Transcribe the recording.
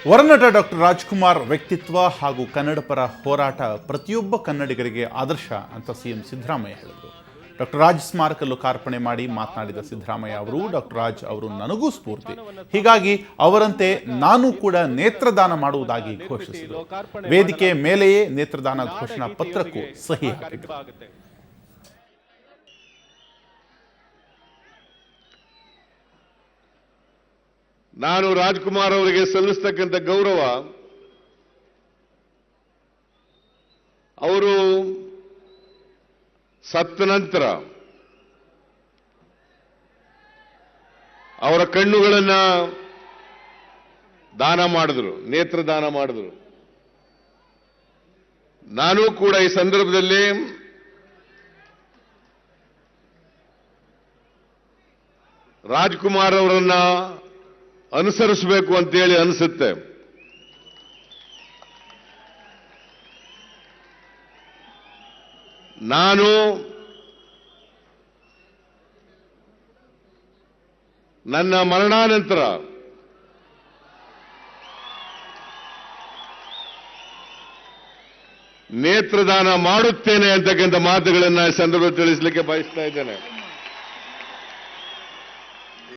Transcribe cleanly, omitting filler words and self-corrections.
ವರನಟ doctor Rajkumar ವ್ಯಕ್ತಿತ್ವ ಹಾಗೂ ಕನ್ನಡ ಪರ ಹೋರಾಟ ಪ್ರತಿಯೊಬ್ಬ ಕನ್ನಡಿಗರಿಗೆ ಆದರ್ಶ ಅಂತ ಸಿಎಂ ಸಿದ್ದರಾಮಯ್ಯ ಹೇಳಿದರು. ಡಾಕ್ಟರ್ ರಾಜ್ ಸ್ಮಾರಕ ಲೋಕಾರ್ಪಣೆ ಮಾಡಿ ಮಾತನಾಡಿದ ಸಿದ್ದರಾಮಯ್ಯ ಅವರು, ಡಾಕ್ಟರ್ ರಾಜ್ ಅವರು ನನಗೂ ಸ್ಫೂರ್ತಿ, ಹೀಗಾಗಿ ಅವರಂತೆ ನಾನು ಕೂಡ ನೇತ್ರದಾನ ಮಾಡುವುದಾಗಿ ಘೋಷಿಸಿದರು. ವೇದಿಕೆ ಮೇಲೆಯೇ ನೇತ್ರದಾನ ಘೋಷಣಾ ಪತ್ರಕ್ಕೂ ಸಹಿ ಹಾಕಿದರು. ನಾನು ರಾಜ್ಕುಮಾರ್ ಅವರಿಗೆ ಸಲ್ಲಿಸತಕ್ಕಂಥ ಗೌರವ, ಅವರು ಸತ್ತ ನಂತರ ಅವರ ಕಣ್ಣುಗಳನ್ನ ದಾನ ಮಾಡಿದ್ರು, ನೇತ್ರದಾನ ಮಾಡಿದ್ರು. ನಾನು ಕೂಡ ಈ ಸಂದರ್ಭದಲ್ಲಿ ರಾಜ್ಕುಮಾರ್ ಅವರನ್ನ ಅನುಸರಿಸಬೇಕು ಅಂತೇಳಿ ಅನಿಸುತ್ತೆ. ನಾನು ನನ್ನ ಮರಣಾನಂತರ ನೇತ್ರದಾನ ಮಾಡುತ್ತೇನೆ ಅಂತಕ್ಕಂಥ ಮಾತುಗಳನ್ನು ಈ ಸಂದರ್ಭದಲ್ಲಿ ತಿಳಿಸಲಿಕ್ಕೆ ಬಯಸ್ತಾ ಇದ್ದೇನೆ.